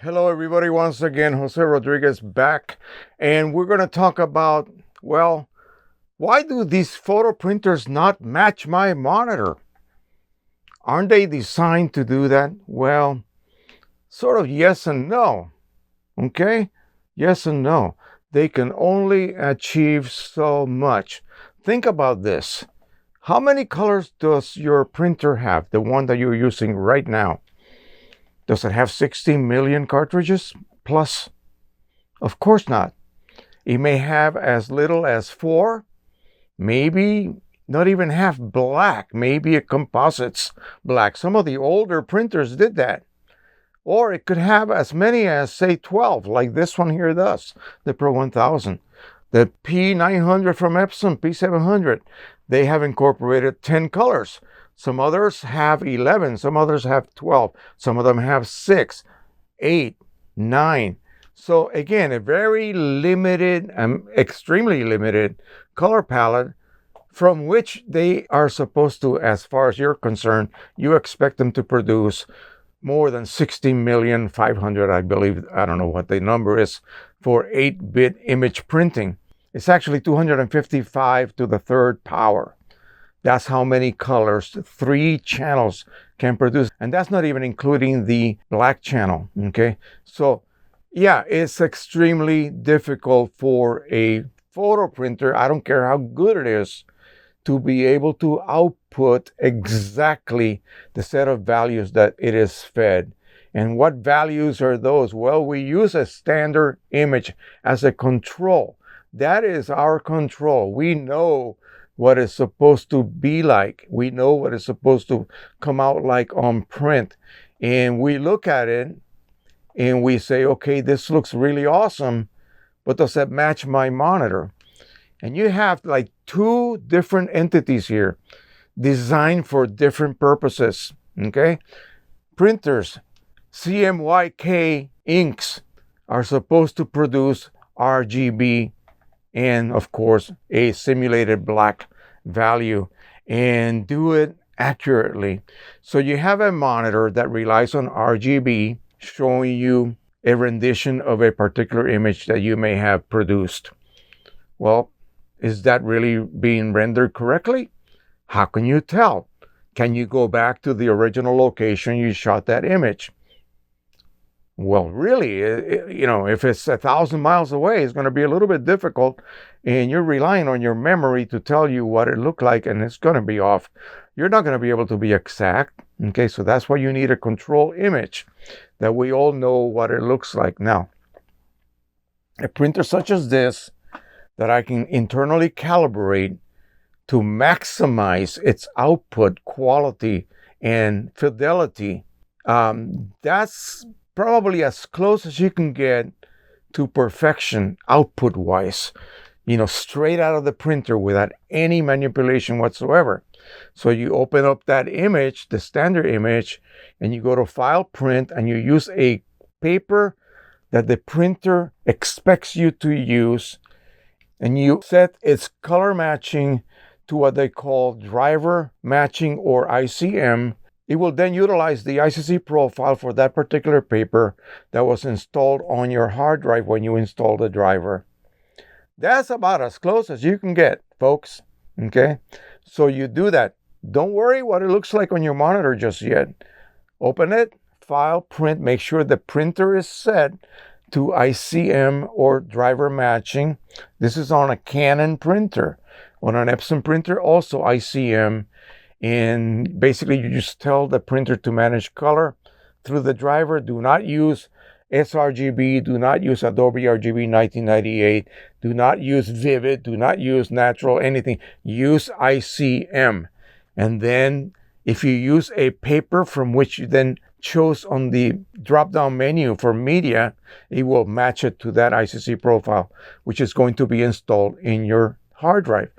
Hello everybody, once again, Jose Rodriguez back, and we're going to talk about, well, why do these photo printers not match my monitor? Aren't they designed to do that? Well, sort of yes and no, okay? Yes and no. They can only achieve so much. Think about this. How many colors does your printer have, the one that you're using right now? Does it have 16 million cartridges plus? Of course not. It may have as little as 4, maybe not even half black, maybe a composites black. Some of the older printers did that. Or it could have as many as, say, 12, like this one here does, the Pro-1000. The P900 from EPSON, P700, they have incorporated 10 colors. Some others have 11, some others have 12, some of them have 6, 8, 9. So again, a very limited, extremely limited color palette from which they are supposed to, as far as you're concerned, you expect them to produce more than 60,500,000, I believe, I don't know what the number is, for 8-bit image printing. It's actually 255 to the third power. That's how many colors 3 channels can produce. And that's not even including the black channel, okay? So, yeah, it's extremely difficult for a photo printer, I don't care how good it is, to be able to output exactly the set of values that it is fed. And what values are those? Well, we use a standard image as a control. That is our control. We know what it's supposed to be like. We know what it's supposed to come out like on print. And we look at it and we say, okay, this looks really awesome, but does that match my monitor? And you have like 2 different entities here designed for different purposes, okay? Printers, CMYK inks are supposed to produce RGB and, of course, a simulated black value and do it accurately. So you have a monitor that relies on RGB showing you a rendition of a particular image that you may have produced. Well, is that really being rendered correctly? How can you tell? Can you go back to the original location you shot that image? Well, really, if it's 1,000 miles away, it's going to be a little bit difficult, and you're relying on your memory to tell you what it looked like, and it's going to be off. You're not going to be able to be exact, okay? So that's why you need a control image that we all know what it looks like. Now, a printer such as this that I can internally calibrate to maximize its output quality and fidelity, that's probably as close as you can get to perfection output-wise, straight out of the printer without any manipulation whatsoever. So you open up that image, the standard image, and you go to File, Print, and you use a paper that the printer expects you to use, and you set its color matching to what they call driver matching or ICM. It will then utilize the ICC profile for that particular paper that was installed on your hard drive when you install the driver. That's about as close as you can get, folks. Okay? So you do that. Don't worry what it looks like on your monitor just yet. Open it, File, Print, make sure the printer is set to ICM or driver matching. This is on a Canon printer. On an EPSON printer, also ICM. And basically, you just tell the printer to manage color through the driver. Do not use sRGB. Do not use Adobe RGB 1998. Do not use Vivid. Do not use Natural, anything. Use ICM. And then if you use a paper from which you then chose on the drop-down menu for media, it will match it to that ICC profile, which is going to be installed in your hard drive.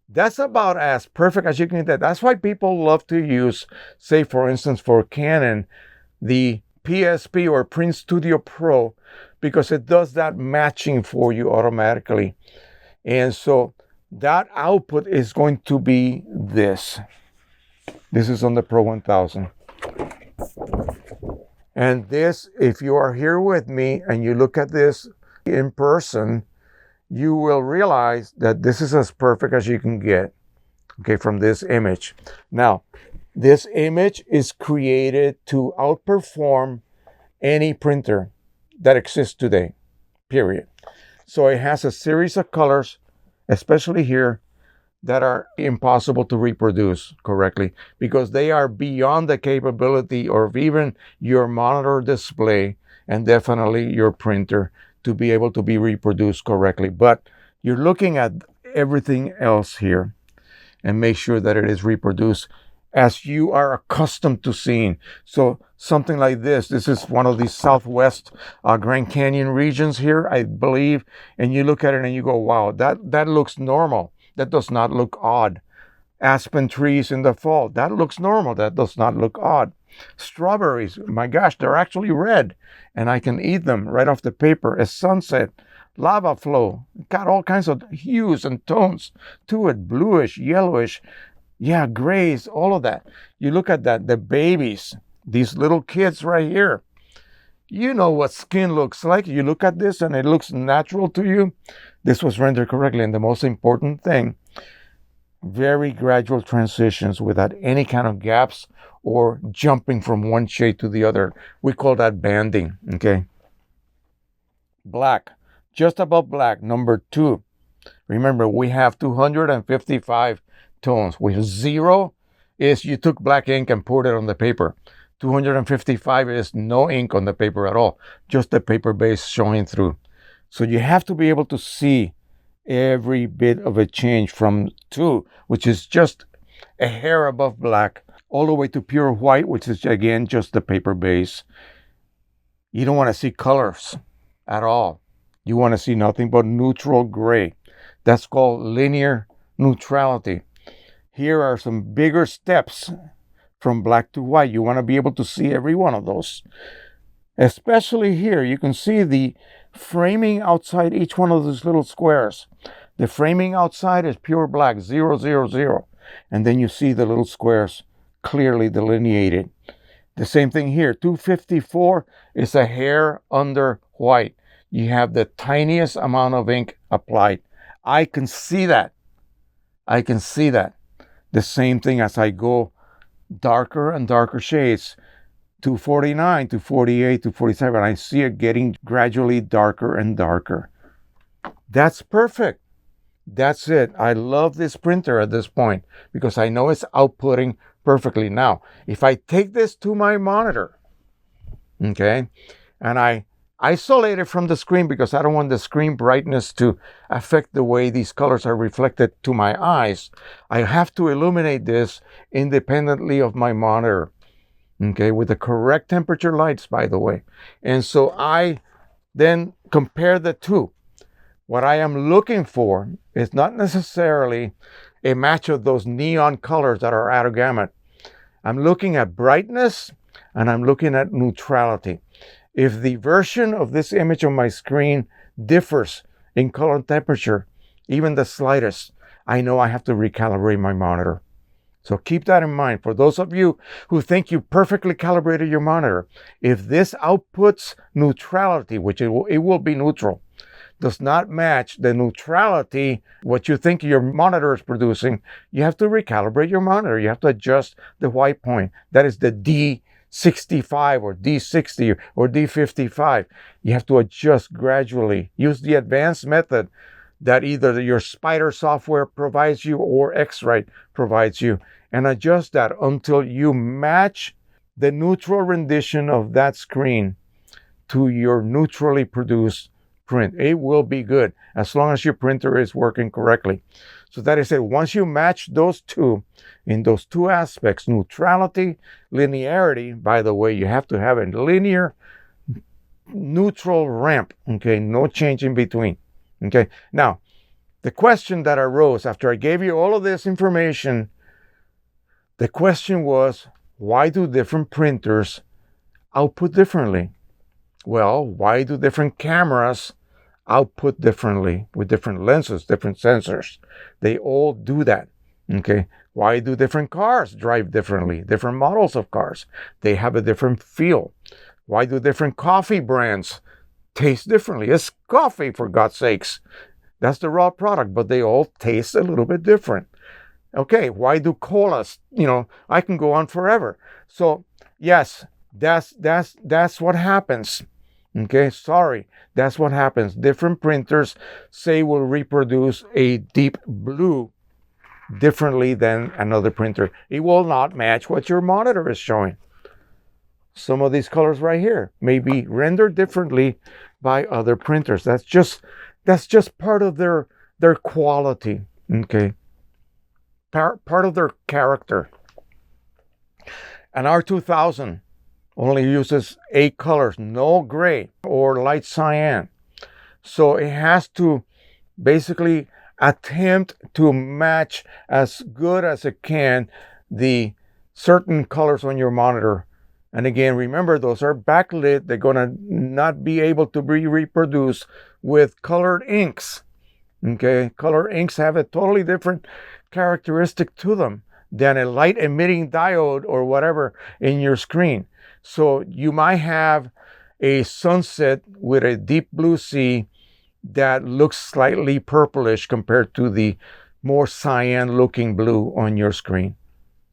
That's about as perfect as you can get. That's why people love to use, say, for instance, for Canon, the PSP or Print Studio Pro, because it does that matching for you automatically. And so that output is going to be this. This is on the Pro-1000. And this, if you are here with me and you look at this in person, you will realize that this is as perfect as you can get, okay, from this image. Now, this image is created to outperform any printer that exists today, period. So it has a series of colors, especially here, that are impossible to reproduce correctly because they are beyond the capability of even your monitor display and definitely your printer to be able to be reproduced correctly. But you're looking at everything else here and make sure that it is reproduced as you are accustomed to seeing. So something like this is one of these Southwest Grand Canyon regions here, I believe, and you look at it and you go, wow, that looks normal. That does not look odd. Aspen trees in the fall, that looks normal. That does not look odd. Strawberries, my gosh, they're actually red, and I can eat them right off the paper. A sunset, lava flow, got all kinds of hues and tones to it, bluish, yellowish, yeah, grays, all of that. You look at that, the babies, these little kids right here. You know what skin looks like. You look at this and it looks natural to you. This was rendered correctly. And the most important thing, very gradual transitions without any kind of gaps or jumping from one shade to the other. We call that banding, okay? Black, just above black, number 2. Remember, we have 255 tones. With 0 is you took black ink and poured it on the paper. 255 is no ink on the paper at all, just the paper base showing through. So you have to be able to see every bit of a change from 2, which is just a hair above black, all the way to pure white, which is again just the paper base. You don't want to see colors at all. You want to see nothing but neutral gray. That's called linear neutrality. Here are some bigger steps from black to white. You want to be able to see every one of those. Especially here, you can see the framing outside each one of those little squares. The framing outside is pure black, 0, 0, 0. And then you see the little squares clearly delineated. The same thing here, 254 is a hair under white. You have the tiniest amount of ink applied. I can see that. I can see that. The same thing as I go darker and darker shades, 249, 248, 247. I see it getting gradually darker and darker. That's perfect. That's it. I love this printer at this point because I know it's outputting perfectly. Now, if I take this to my monitor, okay, and I isolate it from the screen because I don't want the screen brightness to affect the way these colors are reflected to my eyes, I have to illuminate this independently of my monitor, okay, with the correct temperature lights, by the way. And so I then compare the two. What I am looking for is not necessarily a match of those neon colors that are out of gamut. I'm looking at brightness and I'm looking at neutrality. If the version of this image on my screen differs in color and temperature, even the slightest, I know I have to recalibrate my monitor. So keep that in mind. For those of you who think you perfectly calibrated your monitor, if this outputs neutrality, which it will be neutral, does not match the neutrality, what you think your monitor is producing, you have to recalibrate your monitor. You have to adjust the white point. That is the D65 or D60 or D55. You have to adjust gradually. Use the advanced method that either your Spider software provides you or X-Rite provides you, and adjust that until you match the neutral rendition of that screen to your neutrally produced print. It will be good as long as your printer is working correctly. So that is it. Once you match those two in those two aspects, neutrality, linearity, by the way, you have to have a linear neutral ramp, okay? No change in between, okay? Now, the question that arose after I gave you all of this information, the question was, why do different printers output differently? Well, why do different cameras output differently with different lenses, different sensors? They all do that, okay? Why do different cars drive differently? Different models of cars, they have a different feel. Why do different coffee brands taste differently? It's coffee, for God's sakes. That's the raw product, but they all taste a little bit different. Okay, why do colas? I can go on forever. So yes, that's what happens. Okay, sorry, that's what happens. Different printers say will reproduce a deep blue differently than another printer. It will not match what your monitor is showing. Some of these colors right here may be rendered differently by other printers. That's just part of their quality. Okay, part of their character. An R2000 only uses 8 colors, no gray or light cyan. So it has to basically attempt to match as good as it can the certain colors on your monitor. And again, remember, those are backlit. They're going to not be able to be reproduced with colored inks. Okay, colored inks have a totally different characteristic to them than a light emitting diode or whatever in your screen. So you might have a sunset with a deep blue sea that looks slightly purplish compared to the more cyan looking blue on your screen.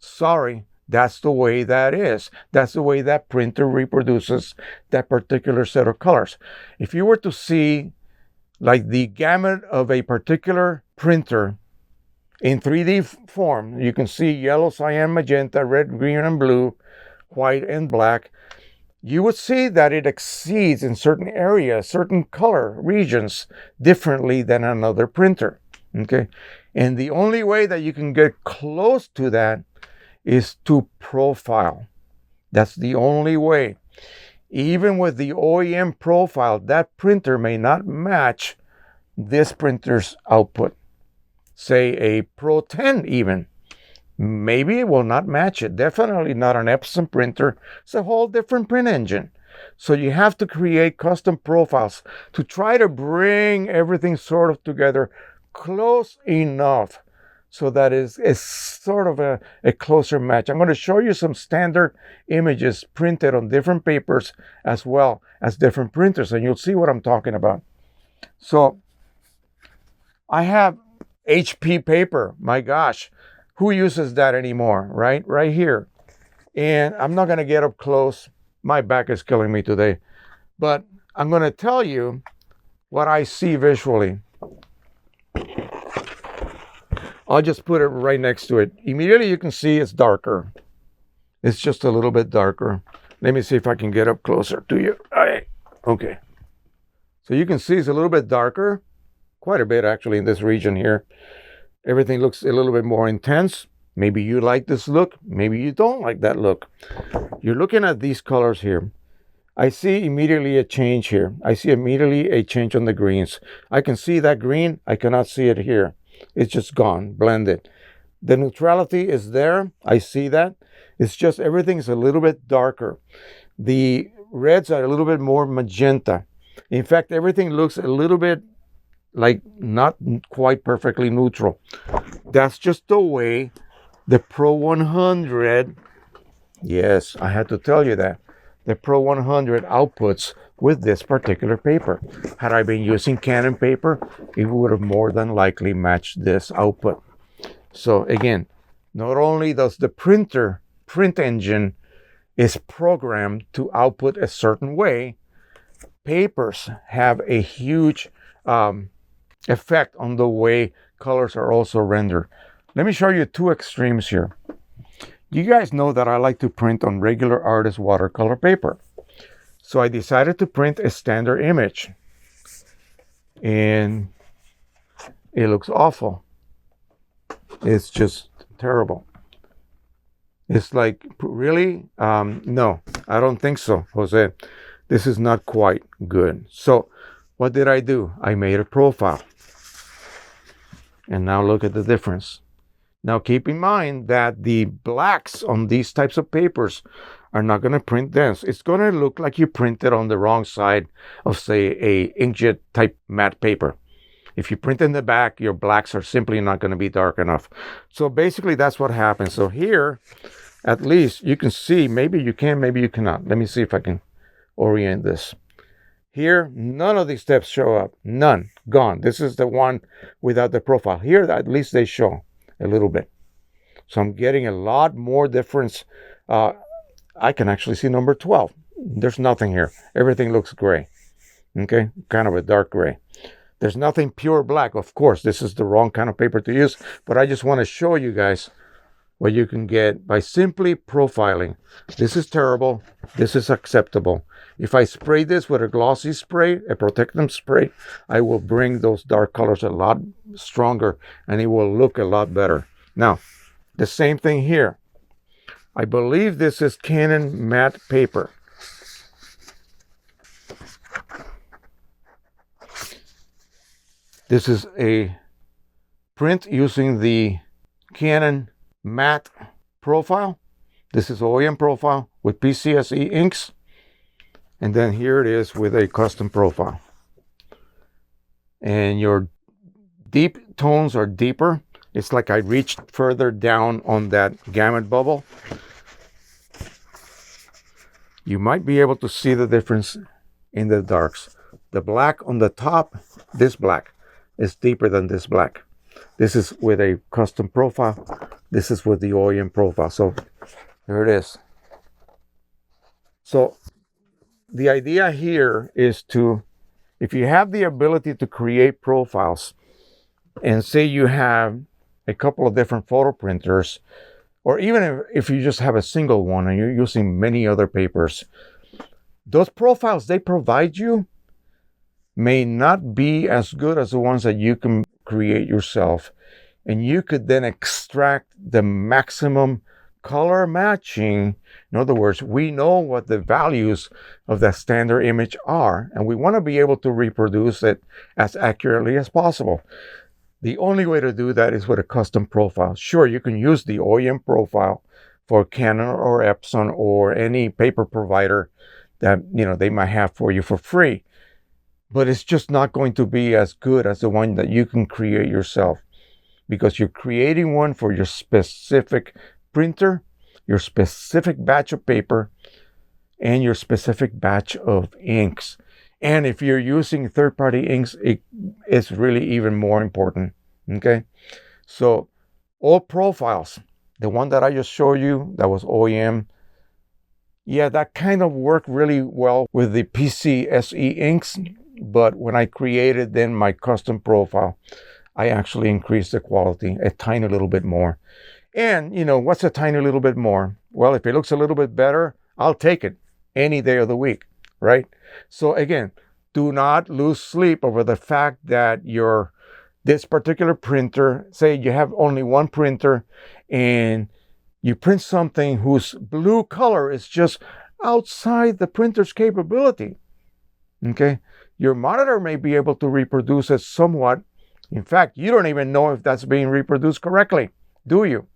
Sorry, that's the way that is. That's the way that printer reproduces that particular set of colors. If you were to see like the gamut of a particular printer in 3D form, you can see yellow, cyan, magenta, red, green, and blue, white, and black. You would see that it exceeds in certain areas, certain color regions differently than another printer. Okay, and the only way that you can get close to that is to profile. That's the only way. Even with the OEM profile, that printer may not match this printer's output. Say a Pro-10 even. Maybe it will not match it. Definitely not an EPSON printer. It's a whole different print engine. So you have to create custom profiles to try to bring everything sort of together close enough so that it's sort of a closer match. I'm going to show you some standard images printed on different papers as well as different printers, and you'll see what I'm talking about. So I have HP paper. My gosh, who uses that anymore, right? Right here. And I'm not going to get up close. My back is killing me today. But I'm going to tell you what I see visually. I'll just put it right next to it. Immediately you can see it's darker. It's just a little bit darker. Let me see if I can get up closer to you. Okay. So you can see it's a little bit darker. Quite a bit actually in this region here. Everything looks a little bit more intense. Maybe you like this look. Maybe you don't like that look. You're looking at these colors here. I see immediately a change here. I see immediately a change on the greens. I can see that green. I cannot see it here. It's just gone, blended. The neutrality is there. I see that. It's just everything's a little bit darker. The reds are a little bit more magenta. In fact, everything looks a little bit like not quite perfectly neutral. That's just the way the Pro-100, yes, I had to tell you that, the Pro-100 outputs with this particular paper. Had I been using Canon paper, it would have more than likely matched this output. So again, not only does the print engine is programmed to output a certain way, papers have a huge effect on the way colors are also rendered. Let me show you two extremes here. You guys know that I like to print on regular artist watercolor paper. So I decided to print a standard image. And it looks awful. It's just terrible. It's like, really? No, I don't think so, Jose. This is not quite good. So what did I do? I made a profile. And now look at the difference. Now keep in mind that the blacks on these types of papers are not going to print dense. It's going to look like you printed on the wrong side of, say, a inkjet type matte paper. If you print in the back, your blacks are simply not going to be dark enough. So basically that's what happens. So here, at least you can see, maybe you can, maybe you cannot. Let me see if I can. orient this. Here, none of these steps show up. None. Gone. This is the one without the profile. Here, at least they show a little bit. So I'm getting a lot more difference. I can actually see number 12. There's nothing here. Everything looks gray. Okay? Kind of a dark gray. There's nothing pure black. Of course, this is the wrong kind of paper to use. But I just want to show you guys what you can get by simply profiling. This is terrible. This is acceptable. If I spray this with a glossy spray, a protectant spray, I will bring those dark colors a lot stronger and it will look a lot better. Now, the same thing here. I believe this is Canon matte paper. This is a print using the Canon matte profile. This is OEM profile with PCSE inks. And then here it is with a custom profile. And your deep tones are deeper. It's like I reached further down on that gamut bubble. You might be able to see the difference in the darks. The black on the top, this black, is deeper than this black. This is with a custom profile. This is with the OEM profile. So there it is. So the idea here is to, if you have the ability to create profiles, and say you have a couple of different photo printers, or even if you just have a single one and you're using many other papers, those profiles they provide you may not be as good as the ones that you can create yourself. And you could then extract the maximum color matching. In other words, we know what the values of that standard image are, and we want to be able to reproduce it as accurately as possible. The only way to do that is with a custom profile. Sure, you can use the OEM profile for Canon or Epson or any paper provider that they might have for you for free. But it's just not going to be as good as the one that you can create yourself, because you're creating one for your specific printer, your specific batch of paper, and your specific batch of inks. And if you're using third-party inks, it's really even more important. Okay? So all profiles, the one that I just showed you, that was OEM, yeah, that kind of worked really well with the PCSE inks. But when I created then my custom profile, I actually increased the quality a tiny little bit more. And, what's a tiny little bit more? Well, if it looks a little bit better, I'll take it any day of the week, right? So again, do not lose sleep over the fact that this particular printer, say you have only one printer and you print something whose blue color is just outside the printer's capability, okay? Your monitor may be able to reproduce it somewhat. In fact, you don't even know if that's being reproduced correctly, do you?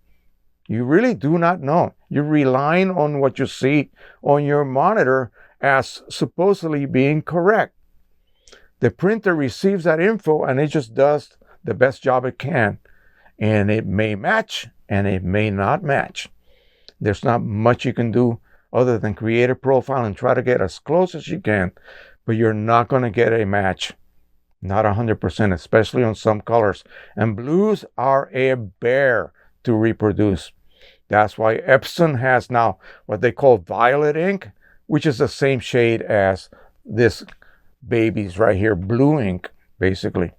You really do not know. You're relying on what you see on your monitor as supposedly being correct. The printer receives that info and it just does the best job it can. And it may match and it may not match. There's not much you can do other than create a profile and try to get as close as you can. But you're not going to get a match. Not 100%, especially on some colors. And blues are a bear to reproduce. That's why Epson has now what they call violet ink, which is the same shade as this baby's right here, blue ink, basically.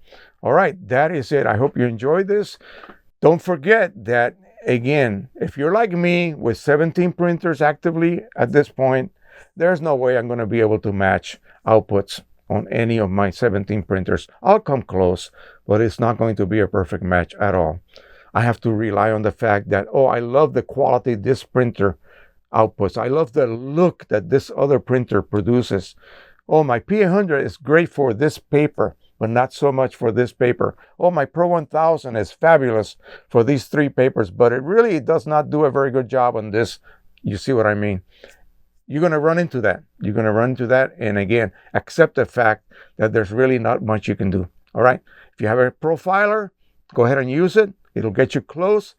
All right, that is it. I hope you enjoyed this. Don't forget that, again, if you're like me with 17 printers actively at this point, there's no way I'm going to be able to match outputs on any of my 17 printers. I'll come close, but it's not going to be a perfect match at all. I have to rely on the fact that, I love the quality this printer outputs. I love the look that this other printer produces. My P100 is great for this paper, but not so much for this paper. My Pro-1000 is fabulous for these three papers, but it really does not do a very good job on this. You see what I mean? You're going to run into that. You're going to run into that. And again, accept the fact that there's really not much you can do. All right? If you have a profiler, go ahead and use it. It'll get you close.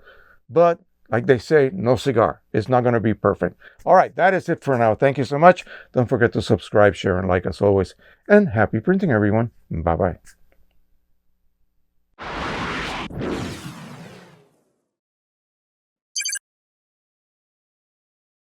But like they say, no cigar. It's not going to be perfect. All right, that is it for now. Thank you so much. Don't forget to subscribe, share, and like as always. And happy printing, everyone. Bye-bye.